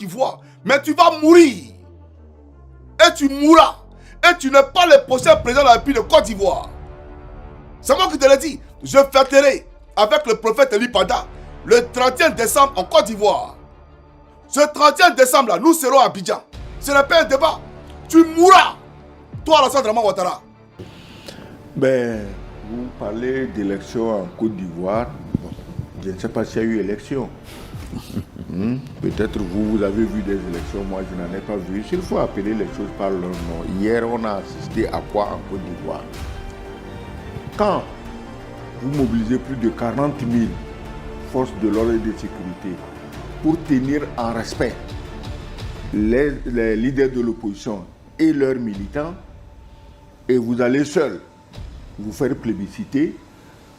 qui voit. Mais tu vas mourir. Et tu mourras. Et tu n'es pas le prochain président de la République de Côte d'Ivoire. C'est moi qui te l'ai dit. Je fêterai avec le prophète Eli Pada le 31 décembre en Côte d'Ivoire. Ce 31 décembre là, nous serons à Abidjan. Ce n'est pas un débat. Tu mourras. Toi, Alassane Dramane Ouattara. Ben, vous parlez d'élection en Côte d'Ivoire. Bon, je ne sais pas s'il y a eu élection. Peut-être vous avez vu des élections, moi je n'en ai pas vu. S'il faut appeler les choses par leur nom. Hier, on a assisté à quoi en Côte d'Ivoire? Quand vous mobilisez plus de 40 000 forces de l'ordre et de sécurité pour tenir en respect les leaders de l'opposition et leurs militants, et vous allez seul vous faire plébisciter,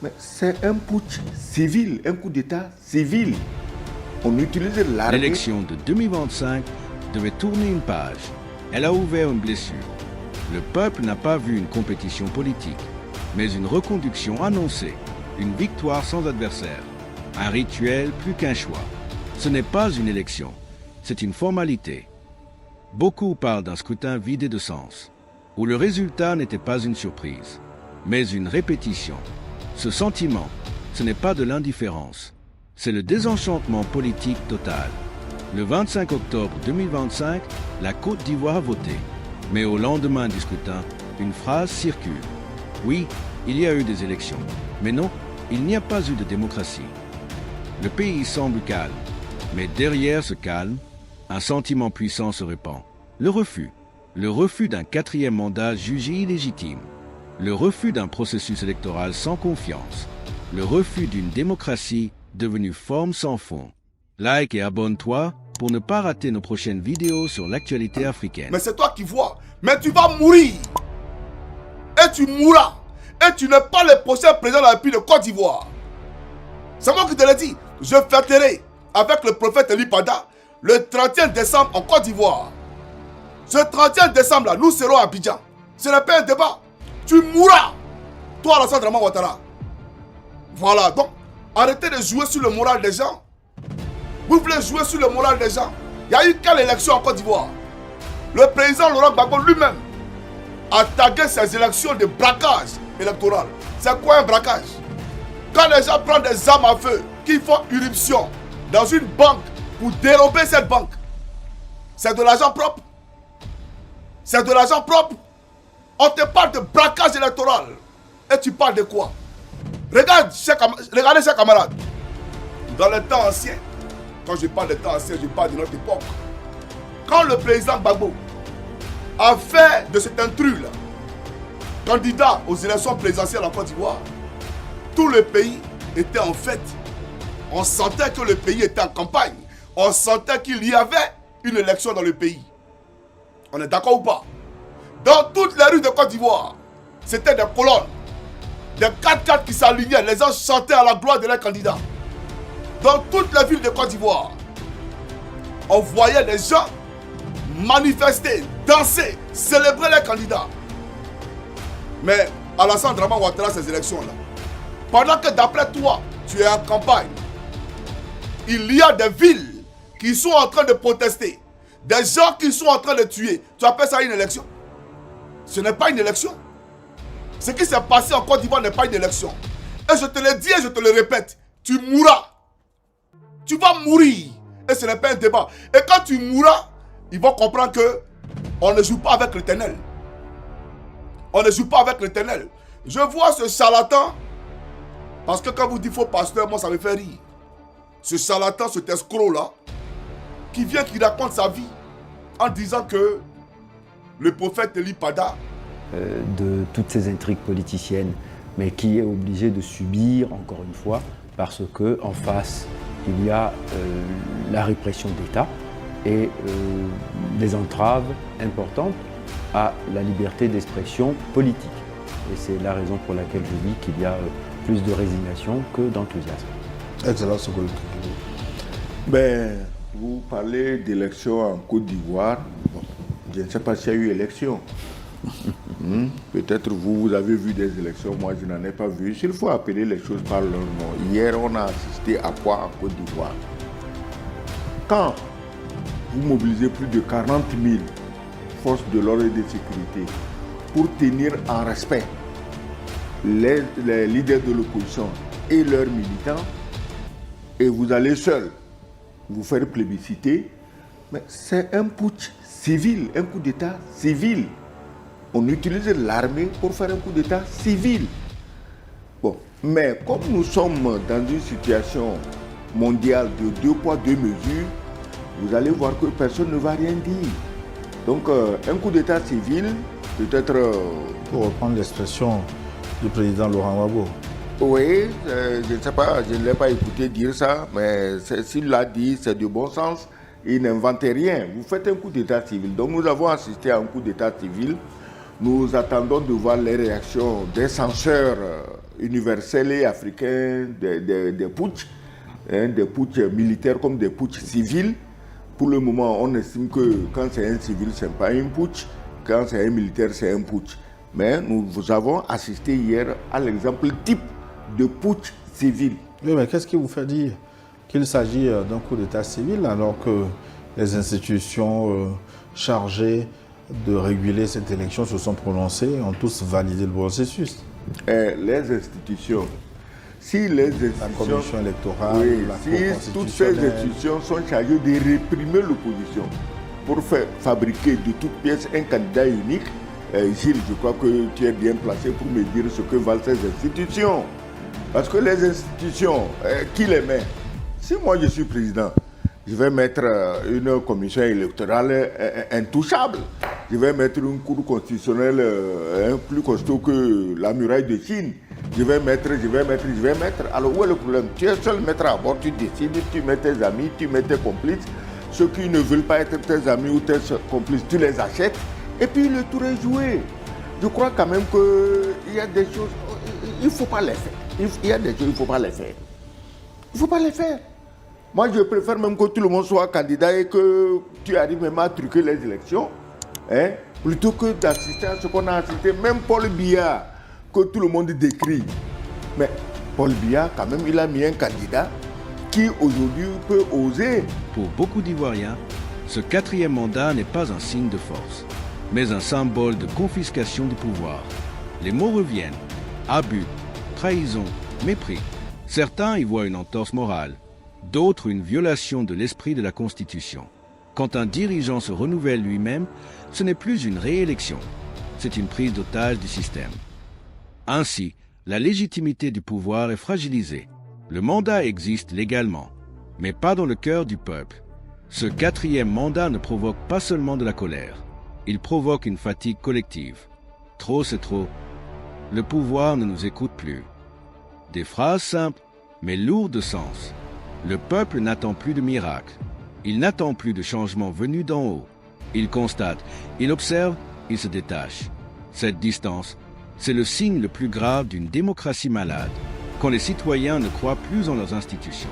mais c'est un putsch civil, un coup d'État civil. On utilise l'armée. L'élection de 2025 devait tourner une page. Elle a ouvert une blessure. Le peuple n'a pas vu une compétition politique, mais une reconduction annoncée, une victoire sans adversaire, un rituel plus qu'un choix. Ce n'est pas une élection, c'est une formalité. Beaucoup parlent d'un scrutin vidé de sens, où le résultat n'était pas une surprise, mais une répétition. Ce sentiment, ce n'est pas de l'indifférence, c'est le désenchantement politique total. Le 25 octobre 2025, la Côte d'Ivoire a voté. Mais au lendemain du scrutin, une phrase circule. Oui, il y a eu des élections. Mais non, il n'y a pas eu de démocratie. Le pays semble calme. Mais derrière ce calme, un sentiment puissant se répand. Le refus. Le refus d'un 4e mandat jugé illégitime. Le refus d'un processus électoral sans confiance. Le refus d'une démocratie devenue forme sans fond. Like et abonne-toi pour ne pas rater nos prochaines vidéos sur l'actualité africaine. Mais c'est toi qui vois. Mais tu vas mourir. Et tu mourras. Et tu n'es pas le prochain président de la République de Côte d'Ivoire. C'est moi qui te l'ai dit. Je fêterai avec le prophète Eli Pada le 31 décembre en Côte d'Ivoire. Ce 31 décembre là, nous serons à Abidjan. Ce n'est pas un débat. Tu mourras. Toi, Alassane Dramane Ouattara. Voilà, donc, arrêtez de jouer sur le moral des gens. Vous voulez jouer sur le moral des gens. Il y a eu quelle élection en Côte d'Ivoire? Le président Laurent Gbagbo lui-même a tagué ces élections de braquage électoral. C'est quoi un braquage? Quand les gens prennent des armes à feu, qui font irruption dans une banque pour dérober cette banque, c'est de l'argent propre. C'est de l'argent propre. On te parle de braquage électoral. Et tu parles de quoi? Regardez, chers camarades. Dans les temps anciens, quand je parle des temps anciens, je parle de notre époque. Quand le président Gbagbo a fait de cet intrus-là candidat aux élections présidentielles en Côte d'Ivoire, tout le pays était en fête. On sentait que le pays était en campagne. On sentait qu'il y avait une élection dans le pays. On est d'accord ou pas? Dans toutes les rues de Côte d'Ivoire, c'était des colonnes, des 4x4 qui s'alignaient. Les gens chantaient à la gloire de leurs candidats. Dans toutes les villes de Côte d'Ivoire, on voyait les gens manifester, danser, célébrer les candidats. Mais Alassane Dramane Ouattara, ces élections-là, pendant que d'après toi, tu es en campagne, il y a des villes qui sont en train de protester, des gens qui sont en train de tuer. Tu appelles ça une élection? Ce n'est pas une élection. Ce qui s'est passé en Côte d'Ivoire n'est pas une élection. Et je te le dis et je te le répète, tu mourras. Tu vas mourir. Et ce n'est pas un débat. Et quand tu mourras, ils vont comprendre que on ne joue pas avec l'Éternel. On ne joue pas avec l'Éternel. Je vois ce charlatan, parce que quand vous dites faux pasteur, moi ça me fait rire. Ce charlatan, cet escroc-là, qui vient, qui raconte sa vie en disant que le prophète Eli Pada, de toutes ces intrigues politiciennes, mais qui est obligé de subir, encore une fois, parce qu'en face, il y a la répression d'État et des entraves importantes à la liberté d'expression politique. Et c'est la raison pour laquelle je dis qu'il y a plus de résignation que d'enthousiasme. Excellent, Ben, vous parlez d'élection en Côte d'Ivoire. Bon, je ne sais pas s'il y a eu élection. Peut-être vous avez vu des élections, moi je n'en ai pas vu. S'il faut appeler les choses par leur nom. Hier, on a assisté à quoi en Côte d'Ivoire? Quand vous mobilisez plus de 40 000 forces de l'ordre et de sécurité pour tenir en respect les leaders de l'opposition et leurs militants, et vous allez seul vous faire plébisciter, mais c'est un putsch civil, un coup d'État civil. On utilise l'armée pour faire un coup d'État civil. Bon, mais comme nous sommes dans une situation mondiale de 2 poids, 2 mesures, vous allez voir que personne ne va rien dire. Donc, un coup d'État civil, peut-être... Pour reprendre l'expression du président Laurent Gbagbo. Oui, je ne sais pas, je ne l'ai pas écouté dire ça, mais s'il l'a dit, c'est de bon sens. Il n'invente rien. Vous faites un coup d'État civil. Donc, nous avons assisté à un coup d'État civil. Nous attendons de voir les réactions des censeurs universels et africains des putschs, des putschs militaires comme des putschs civils. Pour le moment, on estime que quand c'est un civil, ce n'est pas un putsch. Quand c'est un militaire, c'est un putsch. Mais nous avons assisté hier à l'exemple type de putsch civil. Oui, mais qu'est-ce qui vous fait dire qu'il s'agit d'un coup d'État civil alors que les institutions chargées de réguler cette élection se sont prononcées, ont tous validé le processus? Les institutions, si les institutions, la commission électorale, oui, la si toutes ces institutions sont chargées de réprimer l'opposition pour fabriquer de toutes pièces un candidat unique, Gilles, je crois que tu es bien placé pour me dire ce que valent ces institutions. Parce que les institutions, qui les met? Si moi je suis président, je vais mettre une commission électorale intouchable. Je vais mettre une cour constitutionnelle plus costaud que la muraille de Chine. Je vais mettre. Alors où est le problème? Tu es seul maître à bord, tu décides, tu mets tes amis, tu mets tes complices. Ceux qui ne veulent pas être tes amis ou tes complices, tu les achètes. Et puis le tour est joué. Je crois quand même qu'il y a des choses, il ne faut pas les faire. Il y a des choses, il ne faut pas les faire. Il ne faut pas les faire. Moi, je préfère même que tout le monde soit candidat et que tu arrives même à truquer les élections, hein, plutôt que d'assister à ce qu'on a assisté. Même Paul Biya, que tout le monde décrit. Mais Paul Biya, quand même, il a mis un candidat qui aujourd'hui peut oser. Pour beaucoup d'Ivoiriens, ce 4e mandat n'est pas un signe de force, mais un symbole de confiscation du pouvoir. Les mots reviennent: abus, trahison, mépris. Certains y voient une entorse morale, d'autres une violation de l'esprit de la Constitution. Quand un dirigeant se renouvelle lui-même, ce n'est plus une réélection, c'est une prise d'otage du système. Ainsi, la légitimité du pouvoir est fragilisée. Le mandat existe légalement, mais pas dans le cœur du peuple. Ce 4e mandat ne provoque pas seulement de la colère, il provoque une fatigue collective. Trop, c'est trop. Le pouvoir ne nous écoute plus. Des phrases simples, mais lourdes de sens. Le peuple n'attend plus de miracles. Il n'attend plus de changements venus d'en haut. Il constate, il observe, il se détache. Cette distance, c'est le signe le plus grave d'une démocratie malade, quand les citoyens ne croient plus en leurs institutions.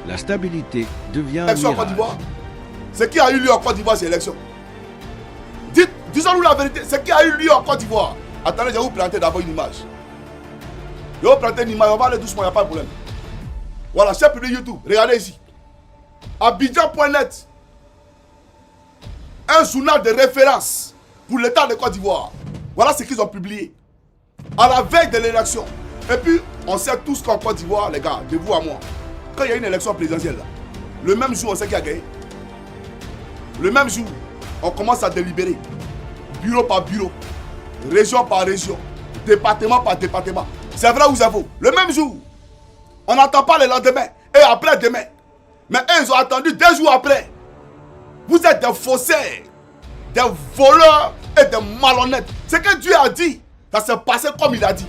La stabilité devient un Élection en Côte d'Ivoire. Ce qui a eu lieu en Côte d'Ivoire, c'est l'élection. Disons-nous la vérité, ce qui a eu lieu en Côte d'Ivoire. Attendez, je vais vous planter d'abord une image. Je vais vous planter une image, on va aller doucement, il n'y a pas de problème. Voilà, chef public YouTube, regardez ici. Abidjan.net, un journal de référence pour l'État de Côte d'Ivoire. Voilà ce qu'ils ont publié à la veille de l'élection. Et puis, on sait tous qu'en Côte d'Ivoire, les gars, de vous à moi, quand il y a une élection présidentielle, là, le même jour, on sait qui a gagné. Le même jour, on commence à délibérer. Bureau par bureau, région par région, département par département. C'est vrai ou c'est faux? Le même jour. On n'attend pas le lendemain et après-demain. Mais eux, ils ont attendu 2 jours après. Vous êtes des faussaires, des voleurs et des malhonnêtes. Ce que Dieu a dit, ça s'est passé comme il a dit.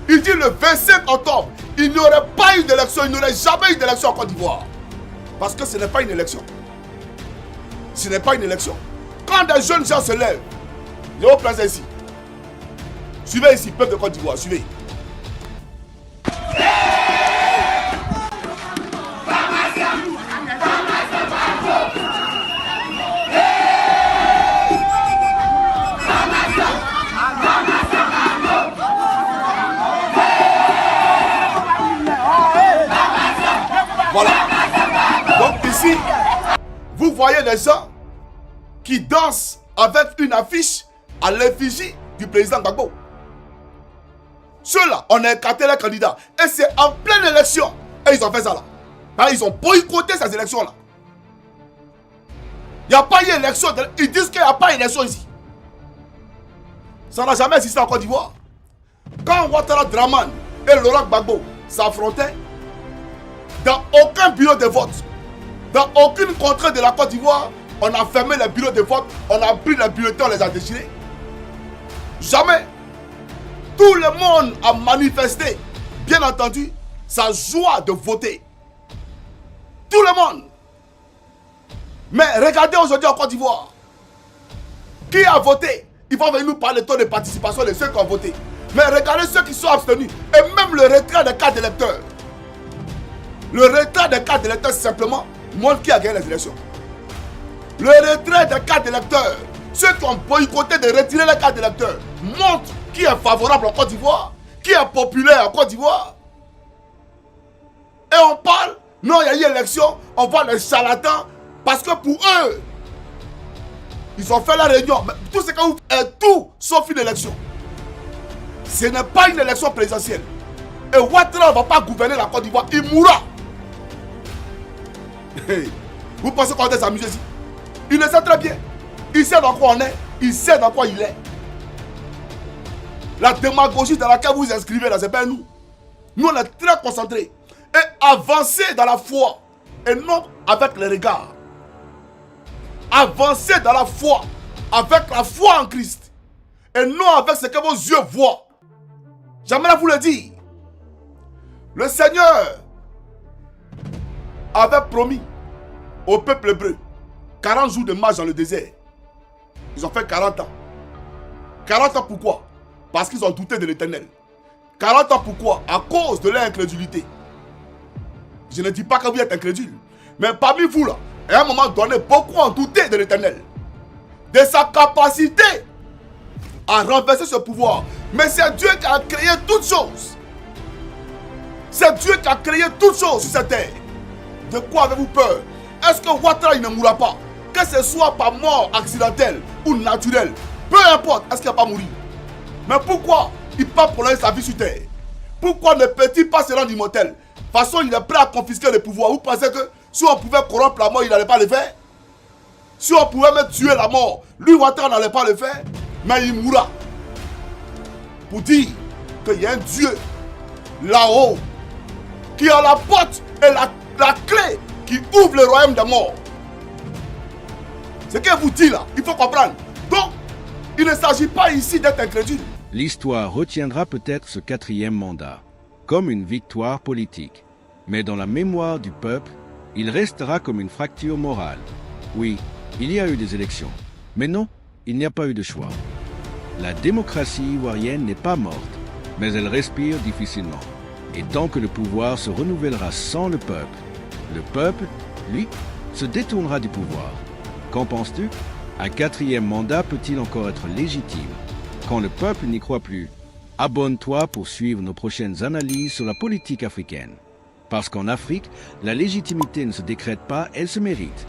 Il dit le 25 octobre, il n'y aurait pas eu d'élection, il n'y aurait jamais eu d'élection en Côte d'Ivoire. Parce que ce n'est pas une élection. Ce n'est pas une élection. Quand des jeunes gens se lèvent, je vais vous placer ici. Suivez ici, peuple de Côte d'Ivoire, suivez. Voilà. Donc ici, vous voyez des des gens qui dansent avec une affiche à l'effigie du président Gbagbo. Ceux-là, on a écarté les candidats. Et c'est en pleine élection. Et ils ont fait ça là. Ils ont boycotté ces élections-là. Il n'y a pas eu élection. Ils disent qu'il n'y a pas d'élection ici. Ça n'a jamais existé en Côte d'Ivoire. Quand Ouattara Draman et Laurent Gbagbo s'affrontaient, dans aucun bureau de vote, dans aucune contrée de la Côte d'Ivoire, on a fermé les bureaux de vote, on a pris les bulletins, on les a déchirés. Jamais. Tout le monde a manifesté, bien entendu, sa joie de voter. Tout le monde. Mais regardez aujourd'hui en Côte d'Ivoire. Qui a voté? Il faut venir nous parler du taux de participation de ceux qui ont voté. Mais regardez ceux qui sont abstenus. Et même le retrait des cartes d'électeurs. Le retrait des cartes d'électeurs simplement montre qui a gagné les élections. Le retrait des cartes d'électeurs, ceux qui ont boycotté de retirer les cartes d'électeurs, montre qui est favorable en Côte d'Ivoire, qui est populaire en Côte d'Ivoire. Et on parle, non, il y a eu élection, on voit les charlatans, parce que pour eux, ils ont fait la réunion. Mais tout ce qu'on est tout sauf une élection. Ce n'est pas une élection présidentielle. Et Ouattara ne va pas gouverner la Côte d'Ivoire, il mourra. Hey, vous pensez qu'on va s'amuser ici? Il le sait très bien. Il sait dans quoi on est, il sait dans quoi il est. La démagogie dans laquelle vous vous inscrivez là, c'est pas nous. Nous on est très concentrés. Et avancer dans la foi. Et non avec les regards. Avancer dans la foi. Avec la foi en Christ. Et non avec ce que vos yeux voient. J'aimerais vous le dire. Le Seigneur avait promis au peuple hébreu 40 jours de marche dans le désert. Ils ont fait 40 ans. 40 ans pourquoi? Parce qu'ils ont douté de l'Éternel. 40 ans pourquoi? À cause de leur incrédulité. Je ne dis pas que vous êtes incrédule. Mais parmi vous là, à un moment donné, beaucoup ont douté de l'Éternel. De sa capacité à renverser ce pouvoir. Mais c'est Dieu qui a créé toutes choses. C'est Dieu qui a créé toutes choses sur cette terre. De quoi avez-vous peur? Est-ce que Ouattara il ne mourra pas? Que ce soit par mort accidentelle ou naturelle, peu importe, est-ce qu'il ne va pas mourir? Mais pourquoi il peut prolonger sa vie sur terre? Pourquoi ne peut-il pas se rendre immortel? De toute façon, il est prêt à confisquer le pouvoir. Vous pensez que si on pouvait corrompre la mort, il n'allait pas le faire? Si on pouvait même tuer la mort, lui, Ouattara n'allait pas le faire, mais il mourra. Pour dire qu'il y a un Dieu là-haut qui a la porte et la clé qui ouvre le royaume des morts. Ce que vous dit là, il faut comprendre. Donc, il ne s'agit pas ici d'être incrédule. L'histoire retiendra peut-être ce 4e mandat comme une victoire politique. Mais dans la mémoire du peuple, il restera comme une fracture morale. Oui, il y a eu des élections. Mais non, il n'y a pas eu de choix. La démocratie ivoirienne n'est pas morte, mais elle respire difficilement. Et tant que le pouvoir se renouvellera sans le peuple, lui, se détournera du pouvoir. Qu'en penses-tu? Un 4e mandat peut-il encore être légitime? Quand le peuple n'y croit plus, abonne-toi pour suivre nos prochaines analyses sur la politique africaine. Parce qu'en Afrique, la légitimité ne se décrète pas, elle se mérite.